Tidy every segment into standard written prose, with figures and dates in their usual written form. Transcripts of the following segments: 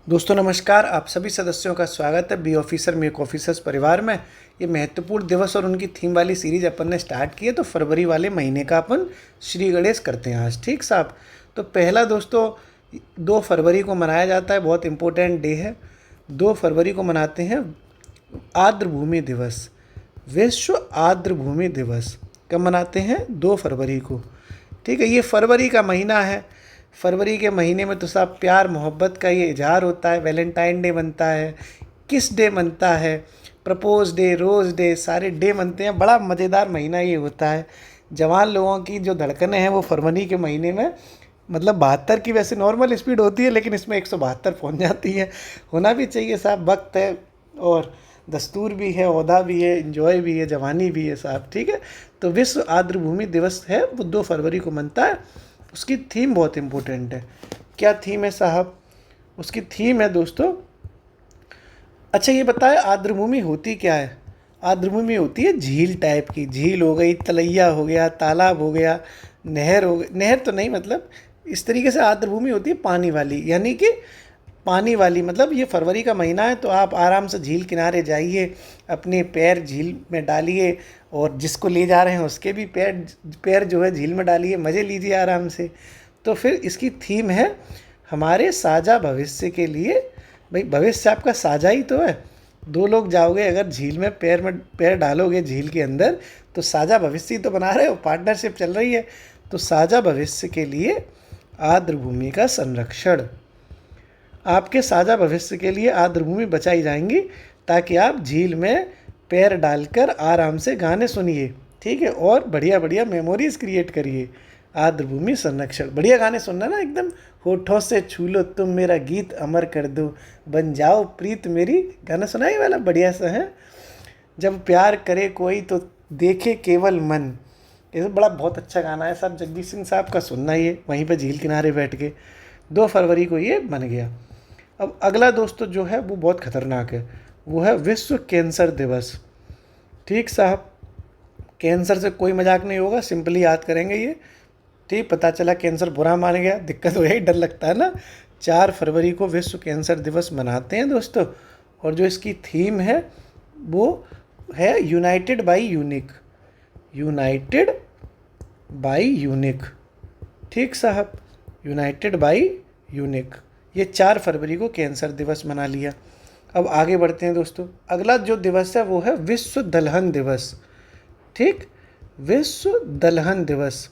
दोस्तों नमस्कार। आप सभी सदस्यों का स्वागत है बी ऑफिसर मेक ऑफिसर्स परिवार में। ये महत्वपूर्ण दिवस और उनकी थीम वाली सीरीज अपन ने स्टार्ट की है, तो फरवरी वाले महीने का अपन श्री गणेश करते हैं आज। ठीक साहब। तो पहला दोस्तों 2 फरवरी को मनाया जाता है, बहुत इम्पोर्टेंट डे है। 2 फरवरी को मनाते हैं आर्द्र भूमि दिवस। विश्व आर्द्र भूमि दिवस कब मनाते हैं? 2 फरवरी को। ठीक है, ये फरवरी का महीना है। फरवरी के महीने में तो साहब प्यार मोहब्बत का ये इजहार होता है। वैलेंटाइन डे बनता है, किस डे बनता है, प्रपोज डे, रोज़ डे, सारे डे बनते हैं। बड़ा मज़ेदार महीना ये होता है। जवान लोगों की जो धड़कनें हैं वो फरवरी के महीने में मतलब 72 की वैसे नॉर्मल स्पीड होती है, लेकिन इसमें 172 पहुंच जाती है। होना भी चाहिए साहब, वक्त है और दस्तूर भी है, ओहदा भी है, इंजॉय भी है, जवानी भी है साहब। ठीक है, तो विश्व आर्द्र भूमि दिवस है, वो 2 फरवरी को मनता है। उसकी थीम बहुत इम्पोर्टेंट है। क्या थीम है साहब? उसकी थीम है दोस्तों, अच्छा ये बताए आर्द्र भूमि होती क्या है? आर्द्र भूमि होती है झील टाइप की। झील हो गई, तलैया हो गया, तालाब हो गया, नहर हो गई। नहर तो नहीं, मतलब इस तरीके से आर्द्र भूमि होती है पानी वाली, यानी कि पानी वाली। मतलब ये फरवरी का महीना है तो आप आराम से झील किनारे जाइए, अपने पैर झील में डालिए और जिसको ले जा रहे हैं उसके भी पैर पैर जो है झील में डालिए, मज़े लीजिए आराम से। तो फिर इसकी थीम है हमारे साझा भविष्य के लिए। भाई भविष्य आपका साझा ही तो है। 2 लोग जाओगे अगर झील में पैर डालोगे झील के अंदर, तो साझा भविष्य ही तो बना रहे हो, पार्टनरशिप चल रही है। तो साझा भविष्य के लिए आर्द्र भूमि का संरक्षण, आपके साझा भविष्य के लिए आर्द्र भूमि बचाई जाएंगी, ताकि आप झील में पैर डालकर आराम से गाने सुनिए। ठीक है, और बढ़िया बढ़िया मेमोरीज क्रिएट करिए। आर्द्र भूमि संरक्षण, बढ़िया गाने सुनना ना, एकदम होठों से छू लो तुम मेरा गीत अमर कर दो, बन जाओ प्रीत मेरी। गाना सुना ये वाला बढ़िया सा है। जब प्यार करे कोई तो देखे केवल मन। ये तो बड़ा बहुत अच्छा गाना है साहब, जगजीत सिंह साहब का। सुनना ये वहीं पर झील किनारे बैठ के। 2 फरवरी को ये बन गया। अब अगला दोस्तों जो है वो बहुत खतरनाक है, वो है विश्व कैंसर दिवस। ठीक साहब, कैंसर से कोई मजाक नहीं होगा, सिंपली याद करेंगे ये। ठीक, पता चला कैंसर बुरा मान गया, दिक्कत हो यही, डर लगता है ना। 4 फरवरी को विश्व कैंसर दिवस मनाते हैं दोस्तों। और जो इसकी थीम है वो है United by unique. United by unique. ठीक साहब, यूनाइटेड बाई यूनिक। ये 4 फरवरी को कैंसर दिवस मना लिया। अब आगे बढ़ते हैं दोस्तों। अगला जो दिवस है वो है विश्व दलहन दिवस। ठीक, विश्व दलहन दिवस।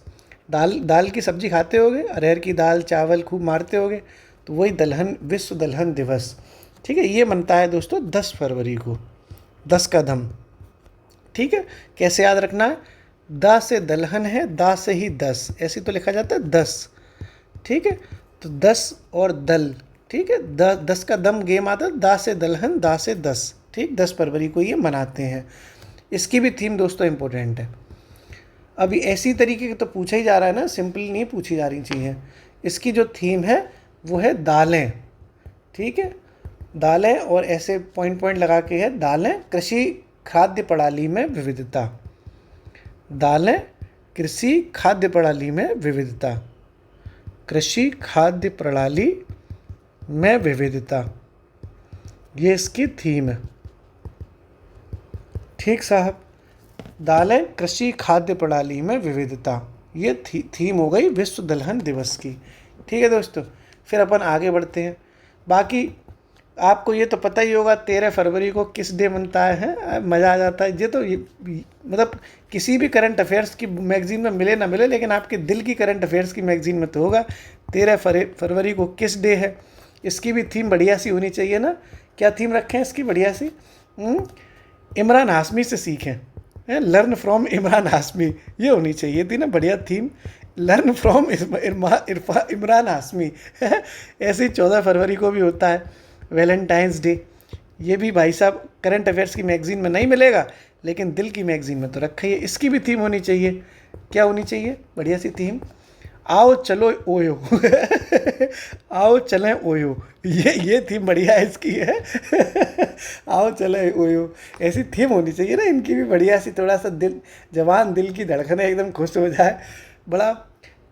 दाल दाल की सब्जी खाते होगे, अरहर की दाल चावल खूब मारते होगे, तो वही दलहन, विश्व दलहन दिवस। ठीक है, ये मनता है दोस्तों 10 फरवरी को। 10 का दम। ठीक है, कैसे याद रखना है? दा से दलहन है, दा से ही 10, ऐसे तो लिखा जाता है 10। ठीक है, तो 10 और दल। ठीक है, 10 का दम गेम आता है, दा से दलहन, दा से 10। ठीक, 10 फरवरी को ये मनाते हैं। इसकी भी थीम दोस्तों इम्पोर्टेंट है। अभी ऐसी तरीके की तो पूछा ही जा रहा है ना, सिंपल नहीं पूछी जा रही चीज़ें। इसकी जो थीम है वो है दालें। ठीक है, दालें, और ऐसे पॉइंट पॉइंट लगा के है, दालें कृषि खाद्य प्रणाली में विविधता। दालें कृषि खाद्य प्रणाली में विविधता। कृषि खाद्य प्रणाली में विविधता, ये इसकी थीम है। ठीक साहब, दालें कृषि खाद्य प्रणाली में विविधता, ये थीम हो गई विश्व दलहन दिवस की। ठीक है दोस्तों, फिर अपन आगे बढ़ते हैं। बाकी आपको ये तो पता ही होगा 13 फरवरी को किस डे बनता है, मज़ा आ जाता है। ये तो मतलब किसी भी करंट अफेयर्स की मैगजीन में मिले ना मिले, लेकिन आपके दिल की करंट अफेयर्स की मैगजीन में तो होगा। 13 फरवरी को किस डे है? इसकी भी थीम बढ़िया सी होनी चाहिए ना। क्या थीम रखें इसकी बढ़िया सी? इमरान हाशमी से सीखें, लर्न फ्रॉम इमरान हाशमी, ये होनी चाहिए थी ना बढ़िया theme. Learn from Imran Hashmi. ऐसे ही 14 फरवरी को भी होता है वैलेंटाइंस डे। ये भी भाई साहब करंट अफेयर्स की मैगजीन में नहीं मिलेगा, लेकिन दिल की मैगजीन में तो रखा ही है। इसकी भी थीम होनी चाहिए। क्या होनी चाहिए? बढ़िया सी थीम, आओ चलो ओयो। आओ चलें ओयो, ये थीम बढ़िया है इसकी है। आओ चले ओयो, ऐसी थीम होनी चाहिए ना इनकी भी बढ़िया सी, थोड़ा सा दिल, जवान दिल की धड़कनें एकदम खुश हो जाए। बड़ा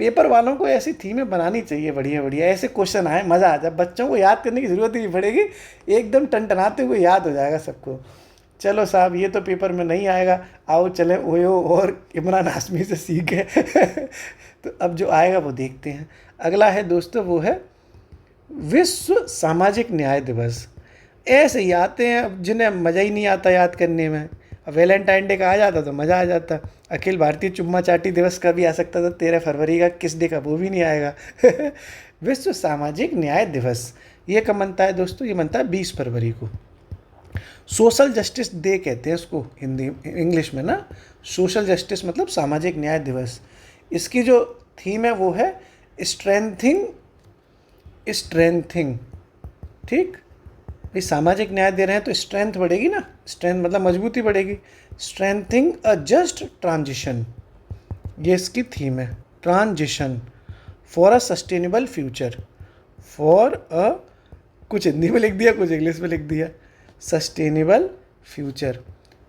पेपर वालों को ऐसी थीमें बनानी चाहिए, बढ़िया बढ़िया ऐसे क्वेश्चन आए, मज़ा आ जाए, बच्चों को याद करने की ज़रूरत ही नहीं पड़ेगी, एकदम टनटनाते हुए याद हो जाएगा सबको। चलो साहब, ये तो पेपर में नहीं आएगा, आओ चले ओयो और इमरान हाशमी से सीखे। तो अब जो आएगा वो देखते हैं। अगला है दोस्तों, वो है विश्व सामाजिक न्याय दिवस। ऐसे ही आते हैं अब जिन्हें मज़ा ही नहीं आता याद करने में। अब वैलेंटाइन डे का आ जाता तो मज़ा आ जाता। अखिल भारतीय चुम्मा चाटी दिवस का भी आ सकता था, 13 फरवरी का किस डे का वो भी नहीं आएगा। विश्व सामाजिक न्याय दिवस ये कब मनता है दोस्तों? ये मनता है 20 फरवरी को। सोशल जस्टिस डे कहते हैं इसको हिंदी इंग्लिश में ना। सोशल जस्टिस मतलब सामाजिक न्याय दिवस। इसकी जो थीम है वो है स्ट्रेंथिंग। ठीक, भाई सामाजिक न्याय दे रहे हैं तो स्ट्रेंथ बढ़ेगी ना, स्ट्रेंथ मतलब मजबूती बढ़ेगी। स्ट्रेंथिंग अ जस्ट ट्रांजिशन, ये इसकी थीम है। Transition for a sustainable future, for a, कुछ हिंदी में लिख दिया कुछ इंग्लिश में लिख दिया, सस्टेनेबल फ्यूचर।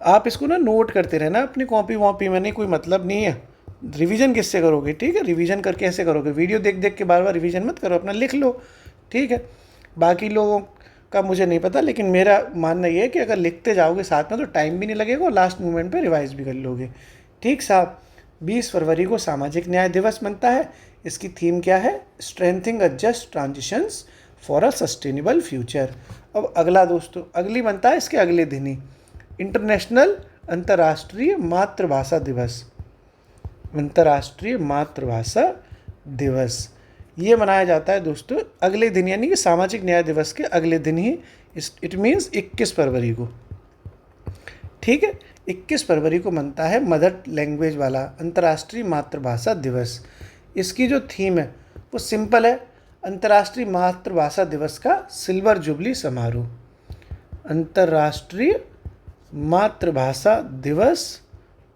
आप इसको ना नोट करते रहना अपनी कॉपी वॉपी में, नहीं कोई मतलब नहीं है। रिवीजन किससे करोगे? ठीक है, रिवीजन करके ऐसे करोगे, वीडियो देख देख के बार बार रिवीजन मत करो, अपना लिख लो। ठीक है, बाकी लोगों का मुझे नहीं पता, लेकिन मेरा मानना ये है कि अगर लिखते जाओगे साथ में तो टाइम भी नहीं लगेगा और लास्ट मोमेंट पे रिवाइज भी कर लोगे। ठीक साहब, 20 फरवरी को सामाजिक न्याय दिवस बनता है। इसकी थीम क्या है? Strengthening a just transitions for a sustainable future. अब अगला दोस्तों, अगली बनता है इसके अगले दिन ही, इंटरनेशनल अंतर्राष्ट्रीय मातृभाषा दिवस। अंतर्राष्ट्रीय मातृभाषा दिवस ये मनाया जाता है दोस्तों अगले दिन, यानी कि सामाजिक न्याय दिवस के अगले दिन ही। इट मीन्स 21 फरवरी को। ठीक है, 21 फरवरी को मनता है मदर लैंग्वेज वाला अंतर्राष्ट्रीय मातृभाषा दिवस। इसकी जो थीम है वो सिंपल है, अंतर्राष्ट्रीय मातृभाषा दिवस का सिल्वर जुबली समारोह। अंतर्राष्ट्रीय मातृभाषा दिवस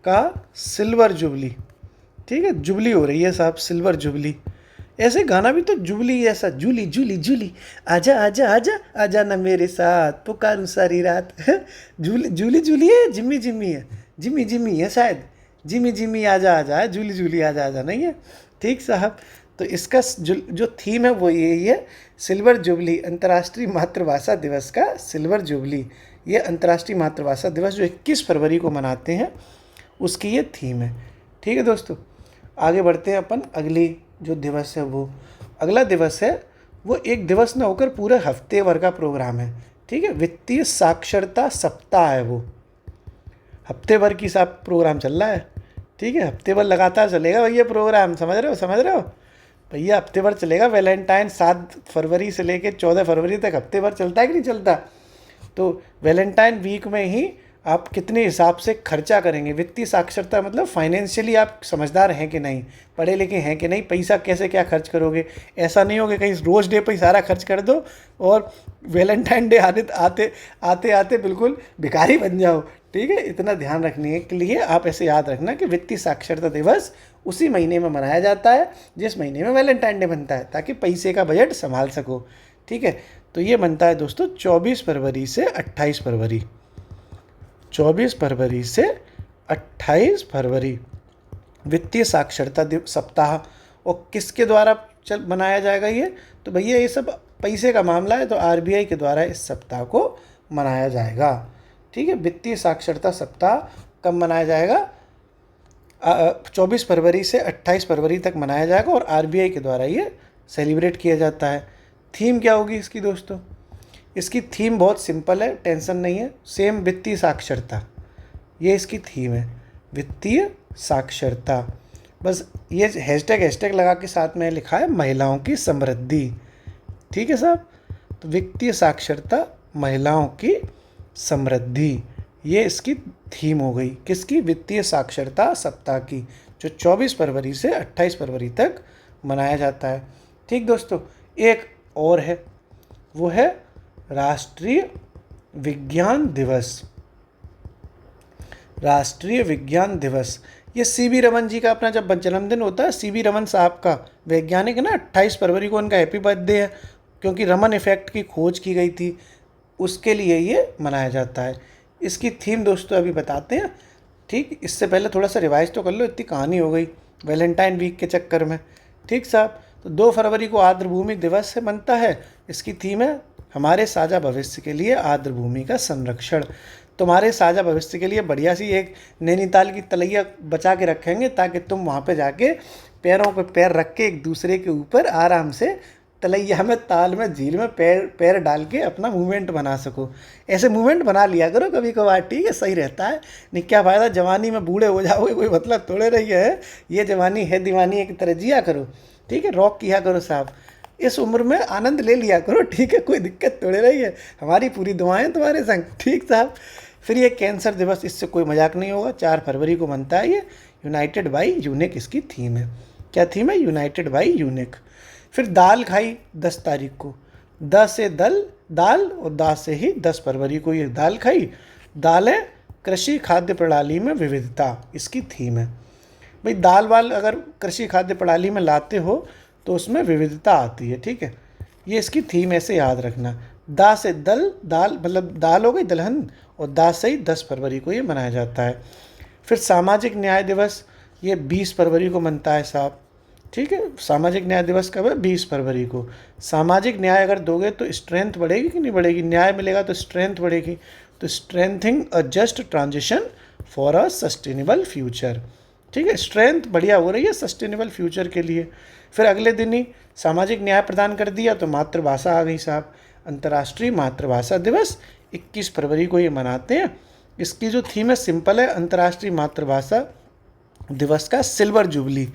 का सिल्वर जुबली। ठीक है, जुबली हो रही है साहब, सिल्वर जुबली। ऐसे गाना भी तो जुबली ऐसा, जूली जूली जूली, आजा आजा आजा आजा ना मेरे साथ, पुकारूं सारी रात। जूली जूली जूली है, जिम्मी जिम्मी है, जिम्मी जिम्मी है शायद, जिम्मी जिम्मी आजा आजा है, जूली जूली आजा आजा नहीं है। ठीक साहब, तो इसका जो थीम है वो यही है, सिल्वर जुबली, अंतर्राष्ट्रीय मातृभाषा दिवस का सिल्वर जुबली। ये अंतर्राष्ट्रीय मातृभाषा दिवस जो 21 फरवरी को मनाते हैं उसकी ये थीम है। ठीक है दोस्तों, आगे बढ़ते हैं अपन। अगली जो दिवस है वो, अगला दिवस है वो एक दिवस न होकर पूरे हफ्ते भर का प्रोग्राम है। ठीक है, वित्तीय साक्षरता सप्ताह है वो, हफ्ते भर की सब प्रोग्राम चल रहा है। ठीक है, हफ्ते भर लगातार चलेगा भैया प्रोग्राम, समझ रहे हो भैया, हफ्ते भर चलेगा। वैलेंटाइन 7 फरवरी से लेकर 14 फरवरी तक हफ्ते भर चलता है कि नहीं चलता? तो वैलेंटाइन वीक में ही आप कितने हिसाब से खर्चा करेंगे। वित्तीय साक्षरता मतलब फाइनेंशियली आप समझदार हैं कि नहीं, पढ़े लिखे हैं कि नहीं, पैसा कैसे क्या खर्च करोगे। ऐसा नहीं हो कि कहीं रोज़ डे पर ही सारा खर्च कर दो और वैलेंटाइन डे आते आते बिल्कुल भिखारी बन जाओ। ठीक है, इतना ध्यान रखने के लिए आप ऐसे याद रखना कि वित्तीय साक्षरता दिवस उसी महीने में मनाया जाता है जिस महीने में वैलेंटाइन डे बनता है, ताकि पैसे का बजट संभाल सको। ठीक है, तो ये बनता है दोस्तों 24 फरवरी से 28 फरवरी। 24 फरवरी से 28 फरवरी वित्तीय साक्षरता सप्ताह। और किसके द्वारा मनाया जाएगा ये? तो भैया ये सब पैसे का मामला है तो आरबीआई के द्वारा इस सप्ताह को मनाया जाएगा। ठीक है, वित्तीय साक्षरता सप्ताह कब मनाया जाएगा? 24 फरवरी से 28 फरवरी तक मनाया जाएगा और आरबीआई के द्वारा ये सेलिब्रेट किया जाता है। थीम क्या होगी इसकी दोस्तों? इसकी थीम बहुत सिंपल है, टेंशन नहीं है, सेम वित्तीय साक्षरता, ये इसकी थीम है, वित्तीय साक्षरता। बस ये हैशटैग लगा के साथ में लिखा है महिलाओं की समृद्धि। ठीक है साहब, तो वित्तीय साक्षरता महिलाओं की समृद्धि, ये इसकी थीम हो गई किसकी? वित्तीय साक्षरता सप्ताह की, जो 24 फरवरी से 28 फरवरी तक मनाया जाता है। ठीक दोस्तों, एक और है, वो है राष्ट्रीय विज्ञान दिवस। राष्ट्रीय विज्ञान दिवस, ये सीवी रमन जी का अपना जब जन्मदिन होता है, सीवी रमन साहब का, वैज्ञानिक है ना, 28 फरवरी को उनका हैप्पी बर्थडे है, क्योंकि रमन इफेक्ट की खोज की गई थी, उसके लिए ये मनाया जाता है। इसकी थीम दोस्तों अभी बताते हैं। ठीक, इससे पहले थोड़ा सा रिवाइज तो कर लो, इतनी कहानी हो गई वैलेंटाइन वीक के चक्कर में। ठीक साहब। तो 2 फरवरी को आर्द्रभूमि दिवस है बनता है। इसकी थीम है हमारे साझा भविष्य के लिए आर्द्रभूमि का संरक्षण। तुम्हारे साझा भविष्य के लिए बढ़िया सी एक नैनीताल की तलैया बचा के रखेंगे ताकि तुम वहाँ पे जाके पैरों पे पैर रख के एक दूसरे के ऊपर आराम से तलैया में, ताल में, झील में पैर पैर डाल के अपना मूवमेंट बना सको। ऐसे मूवमेंट बना लिया करो कभी कभार, ठीक है, सही रहता है। नहीं क्या फ़ायदा, जवानी में बूढ़े हो जाओगे, कोई मतलब थोड़े रही है। ये जवानी है दीवानी की तरह जिया करो, ठीक है, रॉक किया करो साहब। इस उम्र में आनंद ले लिया करो, ठीक है, कोई दिक्कत थोड़े रही है। हमारी पूरी दुआएं तुम्हारे संग, ठीक साहब। फिर ये कैंसर दिवस, इससे कोई मजाक नहीं होगा, 4 फरवरी को बनता है ये। यूनाइटेड बाई यूनिक इसकी थीम है। क्या थीम है? United by unique. फिर दाल खाई 10 तारीख को, द से दल दाल और दा से ही 10 फरवरी को ये दाल खाई। दाल है कृषि खाद्य प्रणाली में विविधता, इसकी थीम है। भाई दाल वाल अगर कृषि खाद्य प्रणाली में लाते हो तो उसमें विविधता आती है, ठीक है। ये इसकी थीम, ऐसे याद रखना। दा से दल दाल मतलब दाल हो गई दलहन, और दा से ही 10 फरवरी को ये मनाया जाता है। फिर सामाजिक न्याय दिवस, ये 20 फरवरी को मनता है साहब, ठीक है। सामाजिक न्याय दिवस कब है? 20 फरवरी को। सामाजिक न्याय अगर दोगे तो स्ट्रेंथ बढ़ेगी कि नहीं बढ़ेगी? न्याय मिलेगा तो स्ट्रेंथ बढ़ेगी। तो strengthening a just transition for a sustainable future, ठीक है। स्ट्रेंथ बढ़िया हो रही है सस्टेनेबल फ्यूचर के लिए। फिर अगले दिन ही सामाजिक न्याय प्रदान कर दिया तो मातृभाषा आ गई साहब। अंतर्राष्ट्रीय मातृभाषा दिवस 21 फरवरी को ये मनाते हैं। इसकी जो थीम है सिंपल है, अंतर्राष्ट्रीय मातृभाषा दिवस का सिल्वर जुबली,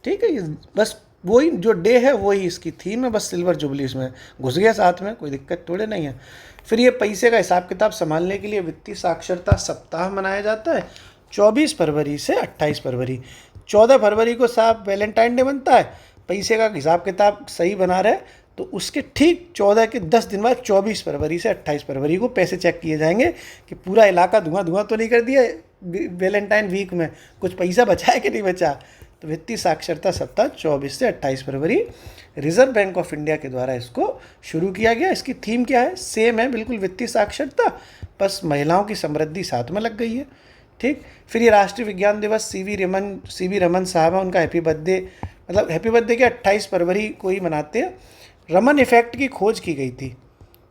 ठीक है। ये बस वही जो डे है वही इसकी थीम है, बस सिल्वर जुबली इसमें घुस गया साथ में, कोई दिक्कत थोड़े नहीं है। फिर ये पैसे का हिसाब किताब संभालने के लिए वित्तीय साक्षरता सप्ताह मनाया जाता है 24 फरवरी से 28 फरवरी। 14 फरवरी को साहब वैलेंटाइन डे बनता है। पैसे का हिसाब किताब सही बना रहे तो उसके ठीक 14 के 10 दिन बाद 24 फरवरी से 28 फरवरी को पैसे चेक किए जाएंगे कि पूरा इलाका धुआं धुआं तो नहीं कर दिया वैलेंटाइन वीक में, कुछ पैसा बचा है कि नहीं बचा। तो वित्तीय साक्षरता सप्ताह 24 से 28 फरवरी रिजर्व बैंक ऑफ इंडिया के द्वारा इसको शुरू किया गया। इसकी थीम क्या है? सेम है बिल्कुल वित्तीय साक्षरता, बस महिलाओं की समृद्धि साथ में लग गई है, ठीक। फिर ये राष्ट्रीय विज्ञान दिवस सी वी रमन साहब है, उनका हैप्पी बर्थडे, मतलब हैप्पी बर्थडे के 28 फरवरी को ही मनाते हैं। रमन इफेक्ट की खोज की गई थी,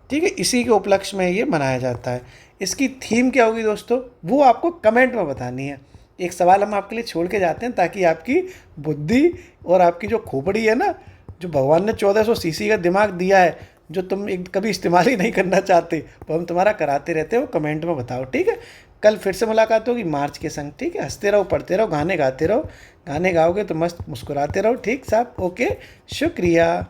ठीक है, इसी के उपलक्ष्य में ये मनाया जाता है। इसकी थीम क्या होगी दोस्तों, वो आपको कमेंट में बतानी है। एक सवाल हम आपके लिए छोड़ के जाते हैं ताकि आपकी बुद्धि और आपकी जो खोपड़ी है ना, जो भगवान ने 1400 सीसी का दिमाग दिया है, जो तुम कभी इस्तेमाल ही नहीं करना चाहते, वो हम तुम्हारा कराते रहते हो, कमेंट में बताओ, ठीक है। कल फिर से मुलाकात होगी मार्च के संग, ठीक है। हंसते रहो, पढ़ते रहो, गाने गाते रहो। गाने गाओगे तो मस्त मुस्कुराते रहो, ठीक साहब, ओके, शुक्रिया।